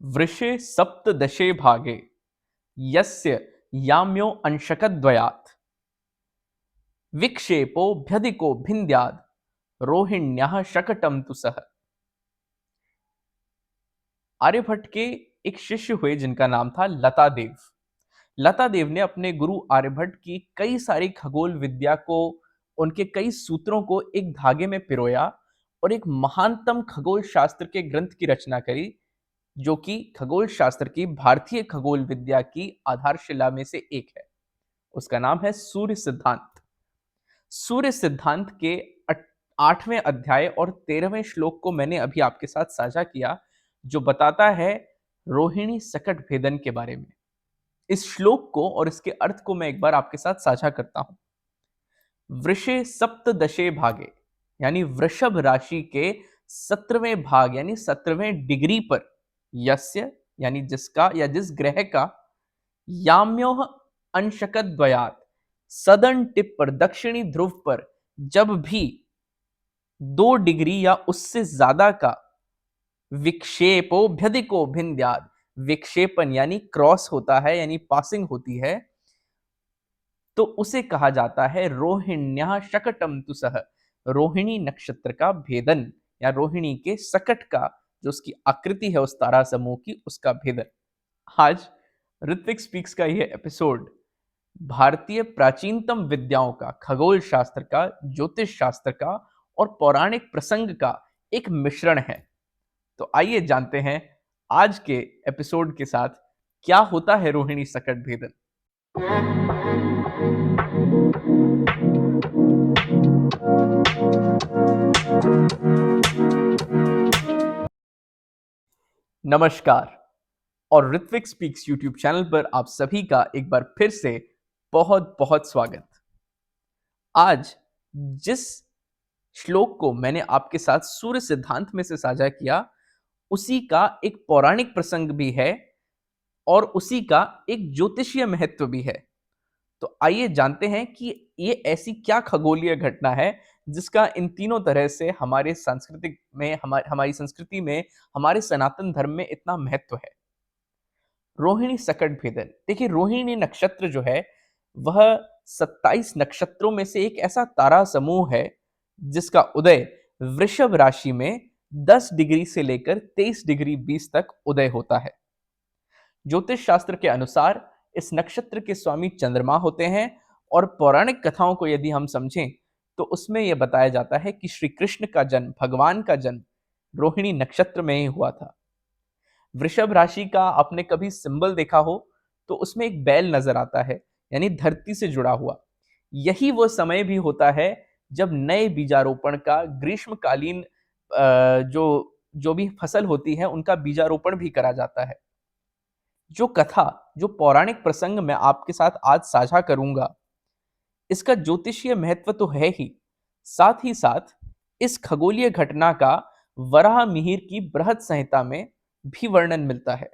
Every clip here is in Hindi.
वृषे सप्तदशे भागे यस्य याम्यो अंशकद्वयात् विक्षेपोऽभ्यधिको भिन्द्याद् रोहिण्याः शकटं तु सः। आर्यभट्ट के एक शिष्य हुए जिनका नाम था लता देव। लता देव ने अपने गुरु आर्यभट्ट की कई सारी खगोल विद्या को, उनके कई सूत्रों को एक धागे में पिरोया और एक महानतम खगोल शास्त्र के ग्रंथ की रचना करी, जो कि खगोल शास्त्र की भारतीय खगोल विद्या की आधारशिला में से एक है। उसका नाम है सूर्य सिद्धांत। सूर्य सिद्धांत के 8वें अध्याय और 13वें श्लोक को मैंने अभी आपके साथ साझा किया, जो बताता है रोहिणी सकट भेदन के बारे में। इस श्लोक को और इसके अर्थ को मैं एक बार आपके साथ साझा करता हूं। वृषे सप्तदशे भागे यानी वृषभ राशि के 17वें भाग यानी 17वें डिग्री पर यस्य यानी जिसका या जिस ग्रह का याम्योह अंशकद्वयात् सदर्न टिप पर दक्षिणी ध्रुव पर जब भी 2 डिग्री या उससे ज्यादा का विक्षेपोऽभ्यधिको भिन्द्यात् विक्षेपण यानी क्रॉस होता है यानी पासिंग होती है, तो उसे कहा जाता है रोहिण्यः शकटम तु सः, रोहिणी नक्षत्र का भेदन या रोहिणी के सकट का जो उसकी आकृति है उस तारा समूह की, उसका भेदन। आज ऋत्विक स्पीक्स का यह एपिसोड भारतीय प्राचीनतम विद्याओं का, खगोल शास्त्र का, ज्योतिष शास्त्र का और पौराणिक प्रसंग का एक मिश्रण है। तो आइए जानते हैं आज के एपिसोड के साथ क्या होता है रोहिणी सकट भेदन। नमस्कार और ऋत्विक स्पीक्स यूट्यूब चैनल पर आप सभी का एक बार फिर से बहुत बहुत स्वागत। आज जिस श्लोक को मैंने आपके साथ सूर्य सिद्धांत में से साझा किया, उसी का एक पौराणिक प्रसंग भी है और उसी का एक ज्योतिषीय महत्व भी है। तो आइए जानते हैं कि ये ऐसी क्या खगोलीय घटना है जिसका इन तीनों तरह से हमारे सांस्कृतिक में, हमारी संस्कृति में, हमारे सनातन धर्म में इतना महत्व है। रोहिणी सकट भेदन। देखिए, रोहिणी नक्षत्र जो है वह 27 नक्षत्रों में से एक ऐसा तारा समूह है जिसका उदय वृषभ राशि में 10 डिग्री से लेकर 23 डिग्री 20 तक उदय होता है। ज्योतिष शास्त्र के अनुसार इस नक्षत्र के स्वामी चंद्रमा होते हैं और पौराणिक कथाओं को यदि हम समझें तो उसमें यह बताया जाता है कि श्री कृष्ण का जन्म, भगवान का जन्म रोहिणी नक्षत्र में ही हुआ था। वृषभ राशि का आपने कभी सिंबल देखा हो तो उसमें एक बैल नजर आता है, यानी धरती से जुड़ा हुआ। यही वो समय भी होता है जब नए बीजारोपण का, ग्रीष्मकालीन जो जो भी फसल होती है उनका बीजारोपण भी करा जाता है। जो कथा, जो पौराणिक प्रसंग मैं आपके साथ आज साझा करूंगा, इसका ज्योतिषीय महत्व तो है ही, साथ ही साथ इस खगोलीय घटना का वराह मिहिर की बृहद संहिता में भी वर्णन मिलता है।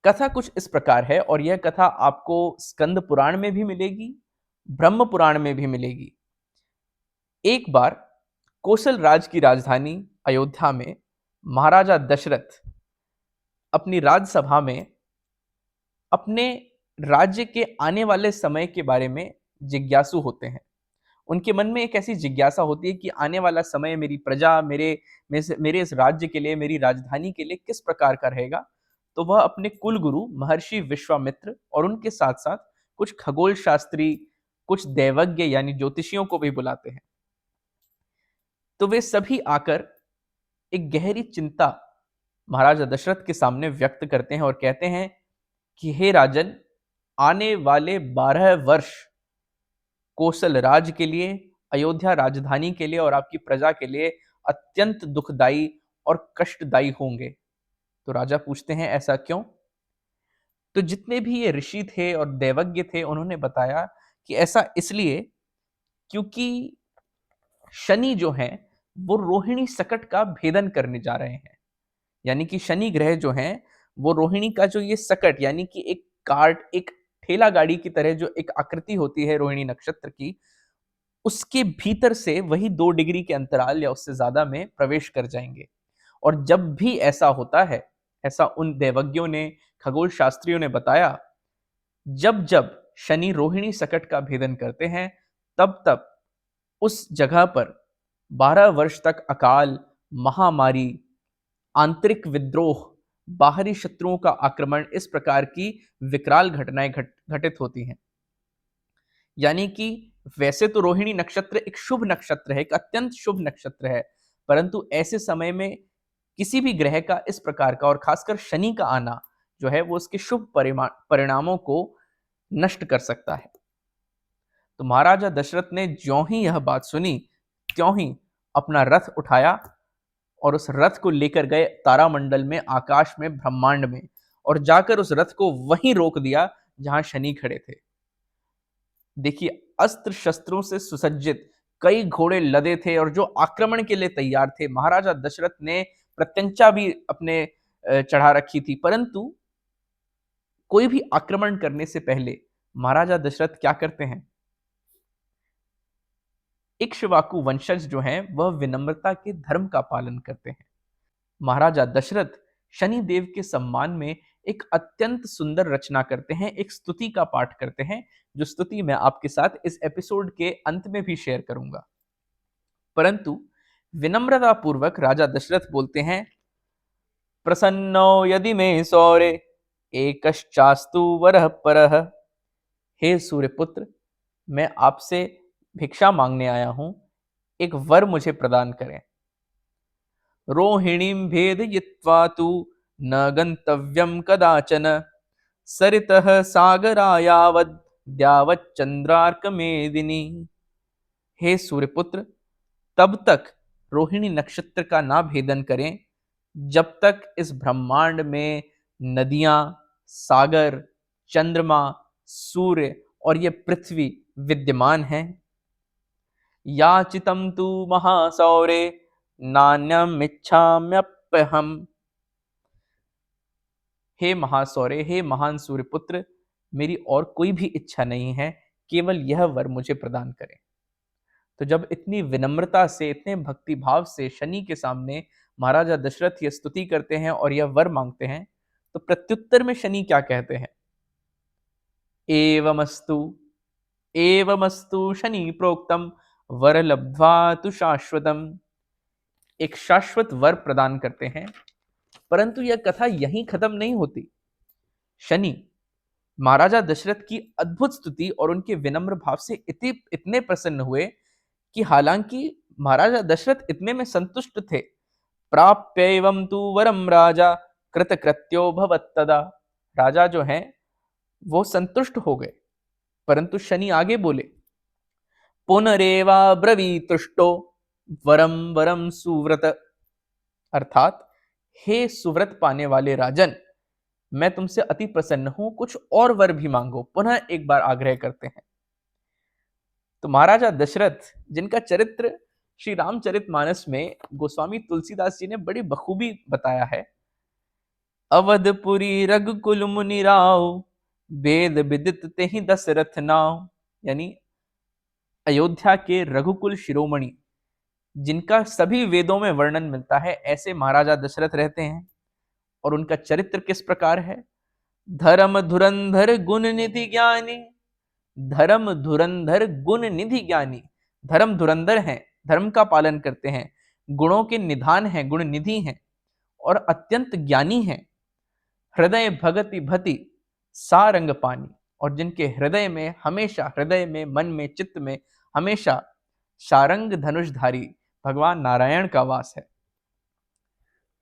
कथा कुछ इस प्रकार है और यह कथा आपको स्कंद पुराण में भी मिलेगी, ब्रह्म पुराण में भी मिलेगी। एक बार कोसल राज की राजधानी अयोध्या में महाराजा दशरथ अपनी राजसभा में अपने राज्य के आने वाले समय के बारे में जिज्ञासु होते हैं। उनके मन में एक ऐसी जिज्ञासा होती है कि आने वाला समय मेरी प्रजा, मेरे इस राज्य के लिए, मेरी राजधानी के लिए किस प्रकार का रहेगा। तो वह अपने कुल गुरु महर्षि विश्वामित्र और उनके साथ साथ कुछ खगोल शास्त्री, कुछ दैवज्ञ यानी ज्योतिषियों को भी बुलाते हैं। तो वे सभी आकर एक गहरी चिंता महाराजा दशरथ के सामने व्यक्त करते हैं और कहते हैं कि हे राजन, आने वाले 12 वर्ष कोसल राज के लिए, अयोध्या राजधानी के लिए और आपकी प्रजा के लिए अत्यंत दुखदायी और कष्टदायी होंगे। तो राजा पूछते हैं ऐसा क्यों? तो जितने भी ये ऋषि थे और दैवज्ञ थे उन्होंने बताया कि ऐसा इसलिए क्योंकि शनि जो हैं वो रोहिणी सकट का भेदन करने जा रहे हैं। यानी कि शनि ग्रह जो हैं वो रोहिणी का जो ये सकट, यानी कि एक कार्ट, एक ठेला गाड़ी की तरह जो एक आकृति होती है रोहिणी नक्षत्र की, उसके भीतर से वही 2 डिग्री के अंतराल या उससे ज्यादा में प्रवेश कर जाएंगे और जब भी ऐसा होता है, ऐसा उन देवज्ञों ने, खगोल शास्त्रियों ने बताया, जब जब शनि रोहिणी सकट का भेदन करते हैं, तब तब उस जगह पर 12 वर्ष तक अकाल, महामारी, आंतरिक विद्रोह, बाहरी शत्रुओं का आक्रमण, इस प्रकार की विकराल घटनाएं घटित होती हैं। यानी कि वैसे तो रोहिणी नक्षत्र एक शुभ नक्षत्र है, एक अत्यंत शुभ नक्षत्र है, परंतु ऐसे समय में किसी भी ग्रह का इस प्रकार का, और खासकर शनि का आना जो है, वो उसके शुभ परिणामों को नष्ट कर सकता है। तो महाराजा दशरथ ने ज्यों ही यह बात सुनी, त्यों ही अपना रथ उठाया और उस रथ को लेकर गए तारामंडल में, आकाश में, ब्रह्मांड में, और जाकर उस रथ को वहीं रोक दिया जहां शनि खड़े थे। देखिए, अस्त्र शस्त्रों से सुसज्जित कई घोड़े लदे थे और जो आक्रमण के लिए तैयार थे। महाराजा दशरथ ने प्रत्यंचा भी अपने चढ़ा रखी थी, परंतु कोई भी आक्रमण करने से पहले महाराजा दशरथ क्या करते हैं? इक्ष्वाकु वंशज जो हैं, वह विनम्रता के धर्म का पालन करते हैं। महाराजा दशरथ शनि देव के सम्मान में एक अत्यंत सुंदर रचना करते हैं, एक स्तुति का पाठ करते हैं, जो स्तुति मैं आपके साथ इस एपिसोड के अंत में भी शेयर करूंगा। परंतु विनम्रता पूर्वक राजा दशरथ बोलते हैं, प्रसन्नो यदि में सौरे एकश्चास्तु वरः परः। हे सूर्यपुत्र, मैं आपसे भिक्षा मांगने आया हूं, एक वर मुझे प्रदान करें। रोहिणीं भेदयित्वा तु न गंतव्यं कदाचन, सरितः सागरायावद् द्यावच्चंद्रार्कमेदिनी। हे सूर्यपुत्र, तब तक रोहिणी नक्षत्र का ना भेदन करें जब तक इस ब्रह्मांड में नदियां, सागर, चंद्रमा, सूर्य और ये पृथ्वी विद्यमान हैं। याचितम तु महासौरे नान्यम इच्छाम्यप्यहम्। हे महासौर्य, हे महान सूर्यपुत्र, मेरी और कोई भी इच्छा नहीं है, केवल यह वर मुझे प्रदान करें। तो जब इतनी विनम्रता से, इतने भक्ति भाव से शनि के सामने महाराजा दशरथ यह स्तुति करते हैं और यह वर मांगते हैं, तो प्रत्युत्तर में शनि क्या कहते हैं? एवमस्तु एवमस्तु शनि प्रोक्तम वर लब्ध्वा तु शाश्वतम। एक शाश्वत वर प्रदान करते हैं। परंतु यह कथा यहीं खत्म नहीं होती। शनि महाराजा दशरथ की अद्भुत स्तुति और उनके विनम्र भाव से इतने प्रसन्न हुए कि हालांकि महाराजा दशरथ इतने में संतुष्ट थे। प्राप्य एवं तु वरम राजा कृतकृत्यो भवत्तदा। राजा जो हैं वो संतुष्ट हो गए, परंतु शनि आगे बोले, पुनरेवा ब्रवीतुष्टो वरम वरम सुव्रत। अर्थात, हे सुव्रत पाने वाले राजन, मैं तुमसे अति प्रसन्न हूं, कुछ और वर भी मांगो। पुनः एक बार आग्रह करते हैं। तो महाराजा दशरथ, जिनका चरित्र श्री रामचरितमानस में गोस्वामी तुलसीदास जी ने बड़ी बखूबी बताया है, अवधपुरी रघुकुल मुनि राव, वेद विदित तेहि दशरथ नाव। यानी अयोध्या के रघुकुल शिरोमणि, जिनका सभी वेदों में वर्णन मिलता है, ऐसे महाराजा दशरथ रहते हैं। और उनका चरित्र किस प्रकार है? धर्म धुरंधर गुण निधि ज्ञानी। धर्म धुरंधर गुण निधि ज्ञानी। धर्म धुरंधर हैं, धर्म का पालन करते हैं, गुणों के निधान हैं, गुण निधि हैं, और अत्यंत ज्ञानी हैं। हृदय भगति भति सारंग पानी। और जिनके हृदय में हमेशा, हृदय में, मन में, चित्त में हमेशा सारंग धनुषधारी भगवान नारायण का वास है।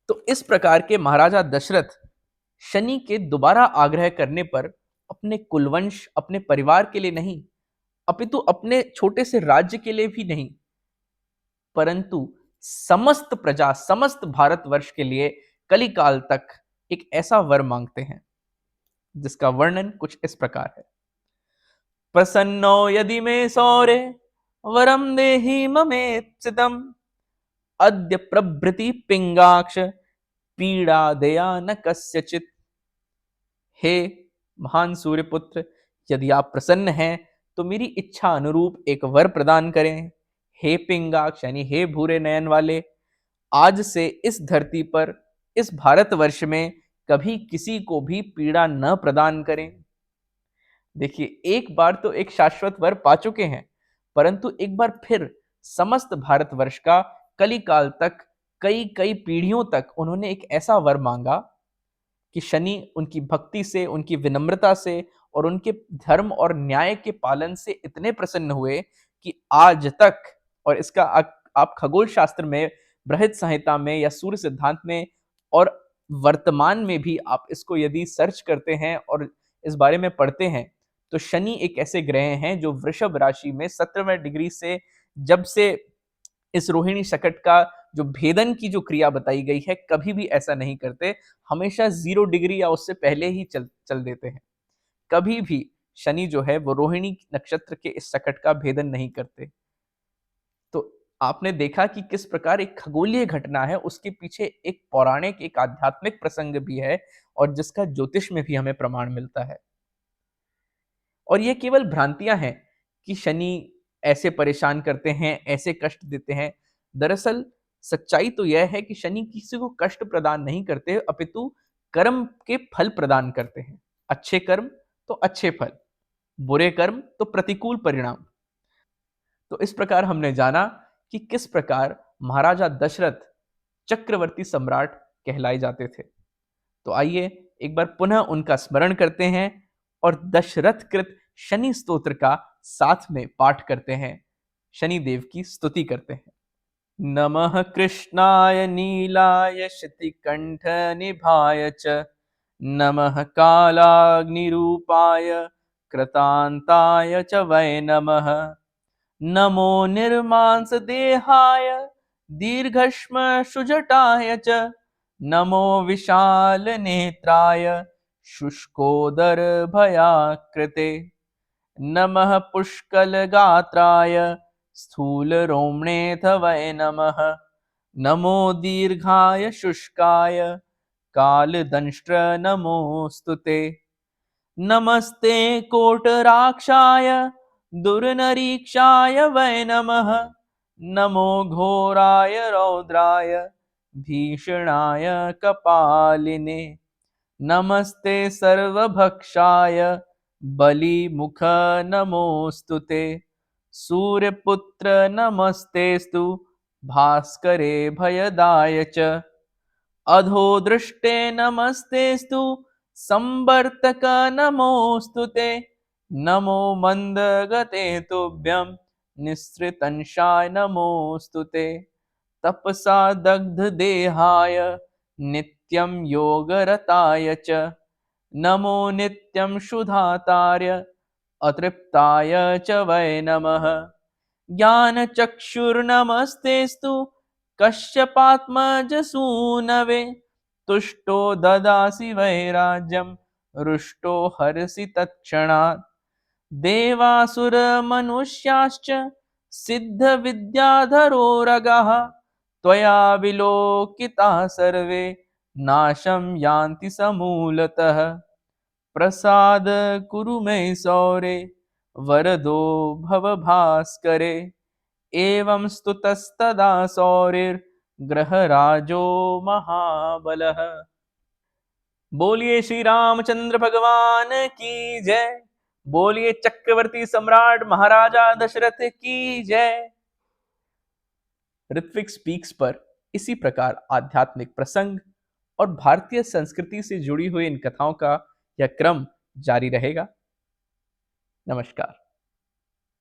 तो इस प्रकार के महाराजा दशरथ शनि के दोबारा आग्रह करने पर अपने कुलवंश, अपने परिवार के लिए नहीं, अपितु अपने छोटे से राज्य के लिए भी नहीं, परंतु समस्त प्रजा, समस्त भारतवर्ष के लिए कलिकाल तक एक ऐसा वर मांगते हैं जिसका वर्णन कुछ इस प्रकार है। प्रसन्नो यदि मे सौरे वरम देहि ममेप्सितम, अद्य प्रभृति पिंगाक्ष पीड़ा दया न कस्यचित। हे महान सूर्यपुत्र, यदि आप प्रसन्न हैं तो मेरी इच्छा अनुरूप एक वर प्रदान करें। हे पिंगाक्ष, यानी हे भूरे नयन वाले, आज से इस धरती पर, इस भारतवर्ष में कभी किसी को भी पीड़ा न प्रदान करें। देखिए, एक बार तो एक शाश्वत वर पा चुके हैं, परंतु एक बार फिर समस्त भारतवर्ष का कलिकाल तक, कई कई पीढ़ियों तक उन्होंने एक ऐसा वर मांगा कि शनि उनकी भक्ति से, उनकी विनम्रता से और उनके धर्म और न्याय के पालन से इतने प्रसन्न हुए कि आज तक, और इसका आप खगोल शास्त्र में, बृहद संहिता में या सूर्य सिद्धांत में और वर्तमान में भी आप इसको यदि सर्च करते हैं और इस बारे में पढ़ते हैं, तो शनि एक ऐसे ग्रह हैं जो वृषभ राशि में 17वें डिग्री से, जब से इस रोहिणी शकट का जो भेदन की जो क्रिया बताई गई है, कभी भी ऐसा नहीं करते। हमेशा 0 डिग्री या उससे पहले ही चल चल देते हैं। कभी भी शनि जो है वो रोहिणी नक्षत्र के इस शकट का भेदन नहीं करते। तो आपने देखा कि किस प्रकार एक खगोलीय घटना है, उसके पीछे एक पौराणिक, एक आध्यात्मिक प्रसंग भी है और जिसका ज्योतिष में भी हमें प्रमाण मिलता है। और ये केवल भ्रांतियां हैं कि शनि ऐसे परेशान करते हैं, ऐसे कष्ट देते हैं। दरअसल सच्चाई तो यह है कि शनि किसी को कष्ट प्रदान नहीं करते, अपितु कर्म के फल प्रदान करते हैं। अच्छे कर्म तो अच्छे फल, बुरे कर्म तो प्रतिकूल परिणाम। तो इस प्रकार हमने जाना कि किस प्रकार महाराजा दशरथ चक्रवर्ती सम्राट कहलाए जाते थे। तो आइए एक बार पुनः उनका स्मरण करते हैं और दशरथ कृत शनि स्तोत्र का साथ में पाठ करते हैं, शनि देव की स्तुति करते हैं। नमः कृष्णाय नीलाय शितिकंठ निभाय च, नमः कालाग्निरूपाय कृतांताय च वै नमः। नमो निर्मांस देहाय दीर्घश्म सुजटाय च, नमो विशाल नेत्राय शुष्कोदर भयाकृते। नमः पुष्कल गात्राय स्थूल रोमणेथ वै नमः। नमो दीर्घाय शुष्काय कालदंष्ट्र नमोस्तुते। नमस्ते कोटराक्षाय दुर्नरीक्षाय वै नमः। नमो घोराय रौद्राय भीषणाय कपालिने। नमस्ते सर्वभक्षाय बलिमुख नमोस्तुते। सूर्यपुत्र नमस्तेस्तु भास्करे भयदाय च। अधोदृष्टे नमस्तेस्तु संवर्तक नमोस्तुते। नमो मंदगते तुभ्यं निःसृतंशाय नमोस्तुते। तपसा दग्ध देहाय नित्यं योगरताय च। नमो नित्यं शुधातार्य अतृप्ताय च वै नमः। ज्ञानचक्षुर्नमस्तेस्तु कश्यपात्मजसूनवे। तुष्टो ददासि वैराज्यं रुष्टो हरसि तत्क्षणात्। देवासुरमनुष्याश्च सिद्धविद्याधरोरगाः त्वया विलोकिताः सर्वे नाशं यान्ति समूलतः। प्रसाद कुरु मे सौरे वरदो भव भास्करे। एवं स्तुतस्तदा सौरिर्ग्रहराजो महाबलः। बोलिए श्री रामचंद्र भगवान की जय। बोलिए चक्रवर्ती सम्राट महाराजा दशरथ की जय। ऋत्विक स्पीक्स पर इसी प्रकार आध्यात्मिक प्रसंग और भारतीय संस्कृति से जुड़ी हुई इन कथाओं का यह क्रम जारी रहेगा। नमस्कार।